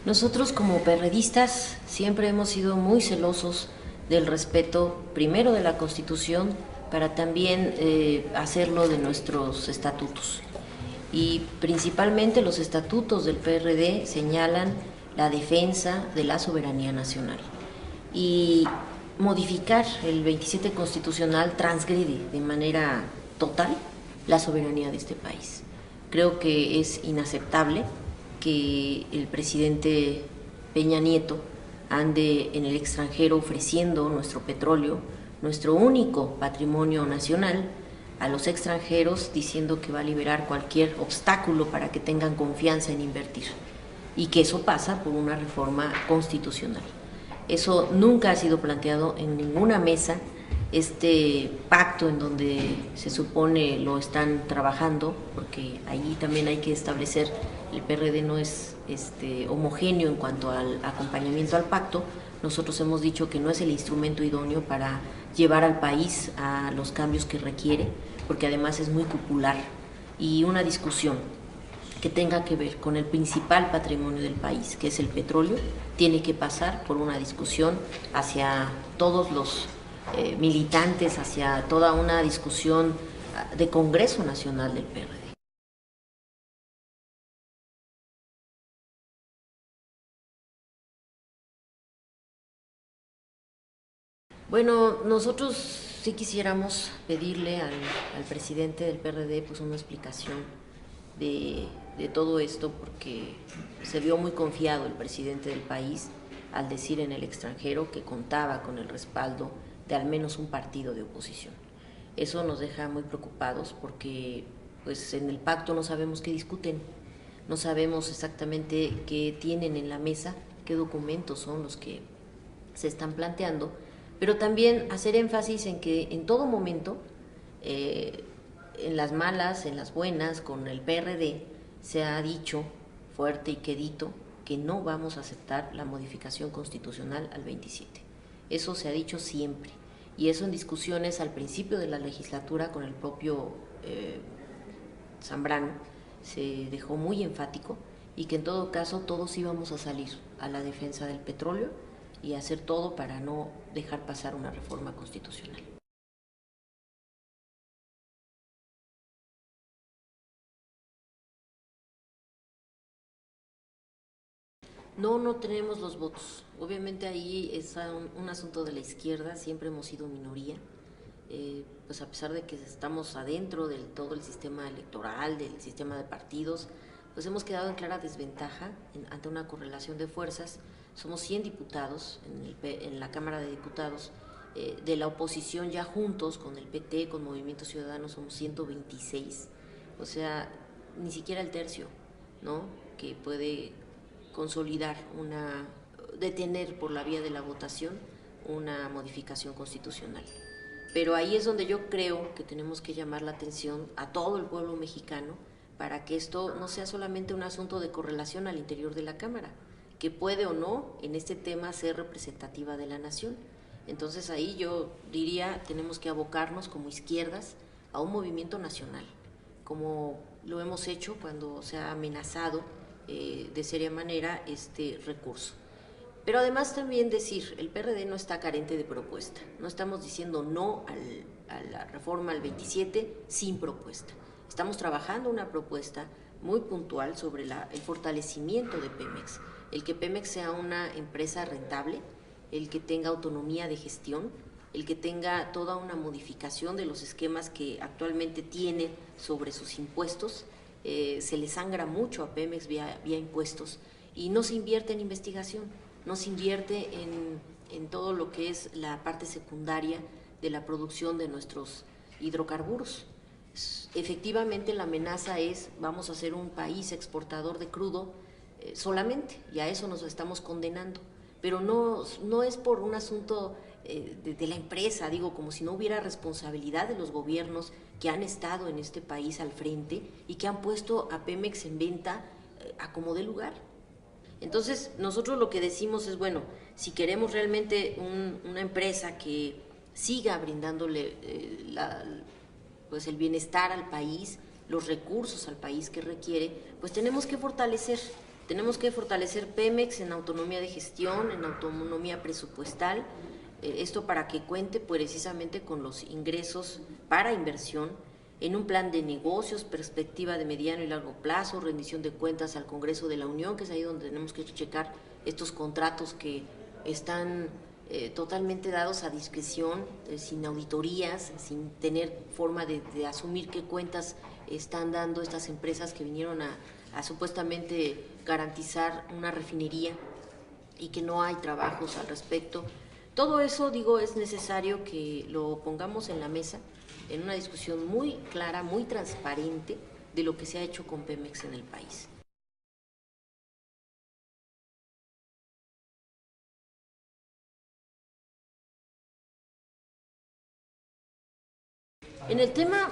Nosotros como perredistas siempre hemos sido muy celosos del respeto, primero de la Constitución, para también hacerlo de nuestros estatutos. Y principalmente los estatutos del PRD señalan la defensa de la soberanía nacional. Y modificar el 27 constitucional transgrede de manera total la soberanía de este país. Creo que es inaceptable que el presidente Peña Nieto ande en el extranjero ofreciendo nuestro petróleo, nuestro único patrimonio nacional, a los extranjeros, diciendo que va a liberar cualquier obstáculo para que tengan confianza en invertir, y que eso pasa por una reforma constitucional. Eso nunca ha sido planteado en ninguna mesa. Este pacto en donde se supone lo están trabajando, porque ahí también hay que establecer, el PRD no es homogéneo en cuanto al acompañamiento al pacto. Nosotros hemos dicho que no es el instrumento idóneo para llevar al país a los cambios que requiere, porque además es muy popular, y una discusión que tenga que ver con el principal patrimonio del país, que es el petróleo, tiene que pasar por una discusión hacia todos los militantes, hacia toda una discusión de Congreso Nacional del PRD. Bueno, nosotros sí quisiéramos pedirle al presidente del PRD pues una explicación de todo esto, porque se vio muy confiado el presidente del país al decir en el extranjero que contaba con el respaldo de al menos un partido de oposición. Eso nos deja muy preocupados porque pues en el pacto no sabemos qué discuten, no sabemos exactamente qué tienen en la mesa, qué documentos son los que se están planteando, pero también hacer énfasis en que en todo momento, en las malas, en las buenas, con el PRD, se ha dicho fuerte y quedito que no vamos a aceptar la modificación constitucional al 27. Eso se ha dicho siempre, y eso en discusiones al principio de la legislatura con el propio Zambrano se dejó muy enfático, y que en todo caso todos íbamos a salir a la defensa del petróleo y hacer todo para no dejar pasar una reforma constitucional. No, no tenemos los votos. Obviamente ahí es un asunto de la izquierda, siempre hemos sido minoría. Pues a pesar de que estamos adentro de todo el sistema electoral, del sistema de partidos, pues hemos quedado en clara desventaja ante una correlación de fuerzas. Somos 100 diputados en la Cámara de Diputados. De la oposición ya juntos con el PT, con Movimiento Ciudadano, somos 126. O sea, ni siquiera el tercio, ¿no?, que puede consolidar detener por la vía de la votación una modificación constitucional. Pero ahí es donde yo creo que tenemos que llamar la atención a todo el pueblo mexicano para que esto no sea solamente un asunto de correlación al interior de la Cámara, que puede o no en este tema ser representativa de la nación. Entonces ahí yo diría, tenemos que abocarnos como izquierdas a un movimiento nacional, como lo hemos hecho cuando se ha amenazado de seria manera este recurso. Pero además también decir, el PRD no está carente de propuesta, no estamos diciendo no a la reforma al 27 sin propuesta. Estamos trabajando una propuesta muy puntual sobre el fortalecimiento de Pemex, el que Pemex sea una empresa rentable, el que tenga autonomía de gestión, el que tenga toda una modificación de los esquemas que actualmente tiene sobre sus impuestos. Se le sangra mucho a Pemex vía impuestos, y no se invierte en investigación, no se invierte en todo lo que es la parte secundaria de la producción de nuestros hidrocarburos. Efectivamente la amenaza es, vamos a ser un país exportador de crudo solamente, y a eso nos estamos condenando, pero no es por un asunto de la empresa, digo, como si no hubiera responsabilidad de los gobiernos que han estado en este país al frente y que han puesto a Pemex en venta a como dé lugar. Entonces nosotros lo que decimos es, bueno, si queremos realmente una empresa que siga brindándole pues el bienestar al país, los recursos al país que requiere, pues tenemos que fortalecer Tenemos que fortalecer Pemex en autonomía de gestión, en autonomía presupuestal, esto para que cuente precisamente con los ingresos para inversión, en un plan de negocios, perspectiva de mediano y largo plazo, rendición de cuentas al Congreso de la Unión, que es ahí donde tenemos que checar estos contratos que están totalmente dados a discreción, sin auditorías, sin tener forma de asumir qué cuentas están dando estas empresas que vinieron a supuestamente garantizar una refinería y que no hay trabajos al respecto. Todo eso, digo, es necesario que lo pongamos en la mesa en una discusión muy clara, muy transparente de lo que se ha hecho con Pemex en el país. En el tema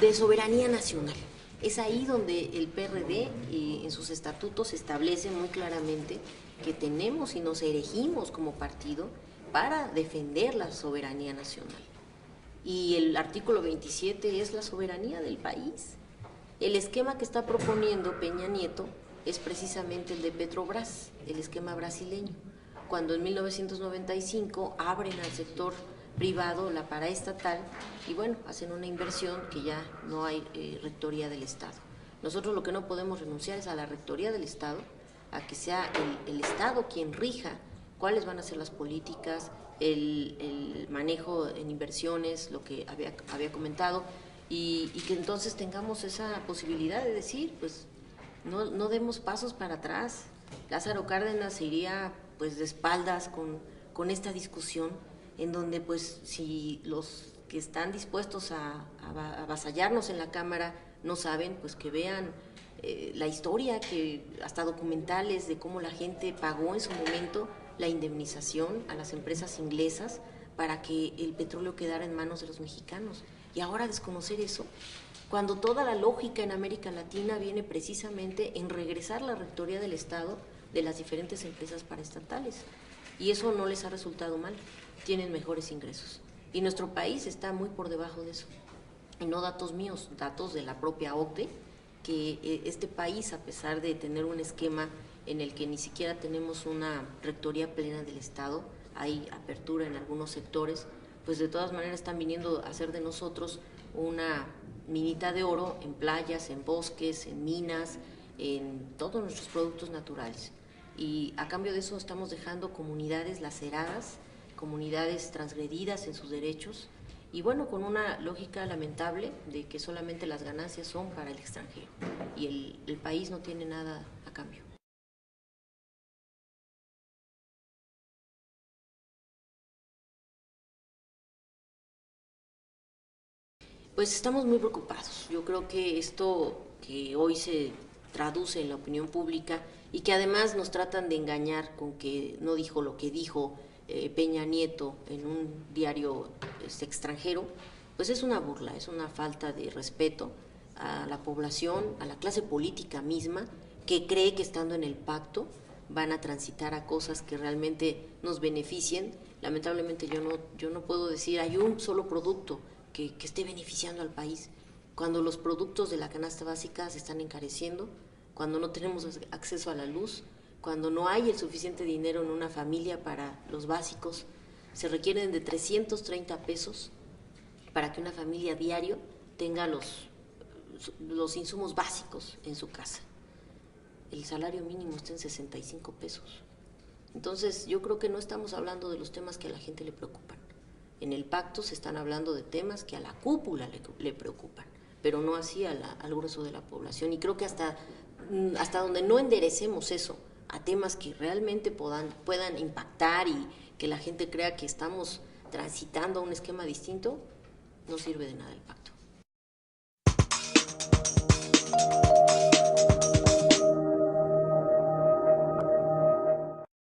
de soberanía nacional, es ahí donde el PRD en sus estatutos establece muy claramente que tenemos y nos erigimos como partido para defender la soberanía nacional. Y el artículo 27 es la soberanía del país. El esquema que está proponiendo Peña Nieto es precisamente el de Petrobras, el esquema brasileño, cuando en 1995 abren al sector privado la paraestatal y bueno, hacen una inversión que ya no hay rectoría del Estado. Nosotros lo que no podemos renunciar es a la rectoría del Estado, a que sea el Estado quien rija cuáles van a ser las políticas, el manejo en inversiones, lo que había comentado, y que entonces tengamos esa posibilidad de decir, pues no demos pasos para atrás. Lázaro Cárdenas se iría pues de espaldas con esta discusión, en donde pues si los que están dispuestos a avasallarnos en la Cámara no saben, pues que vean la historia, que hasta documentales de cómo la gente pagó en su momento la indemnización a las empresas inglesas para que el petróleo quedara en manos de los mexicanos. Y ahora desconocer eso, cuando toda la lógica en América Latina viene precisamente en regresar la rectoría del Estado de las diferentes empresas paraestatales. Y eso no les ha resultado mal, tienen mejores ingresos. Y nuestro país está muy por debajo de eso. Y no datos míos, datos de la propia OCDE, que este país, a pesar de tener un esquema en el que ni siquiera tenemos una rectoría plena del Estado, hay apertura en algunos sectores, pues de todas maneras están viniendo a hacer de nosotros una minita de oro en playas, en bosques, en minas, en todos nuestros productos naturales. Y a cambio de eso estamos dejando comunidades laceradas, comunidades transgredidas en sus derechos, y bueno, con una lógica lamentable de que solamente las ganancias son para el extranjero y el país no tiene nada a cambio. Pues estamos muy preocupados. Yo creo que esto que hoy se traduce en la opinión pública y que además nos tratan de engañar con que no dijo lo que dijo Peña Nieto en un diario extranjero, pues es una burla, es una falta de respeto a la población, a la clase política misma, que cree que estando en el pacto van a transitar a cosas que realmente nos beneficien. Lamentablemente yo no puedo decir hay un solo producto que esté beneficiando al país, cuando los productos de la canasta básica se están encareciendo, cuando no tenemos acceso a la luz, cuando no hay el suficiente dinero en una familia para los básicos. Se requieren de 330 pesos para que una familia diario tenga los insumos básicos en su casa. El salario mínimo está en 65 pesos. Entonces yo creo que no estamos hablando de los temas que a la gente le preocupan. En el pacto se están hablando de temas que a la cúpula le preocupan, pero no así al grueso de la población. Y creo que hasta donde no enderecemos eso a temas que realmente puedan impactar y que la gente crea que estamos transitando a un esquema distinto, no sirve de nada el pacto.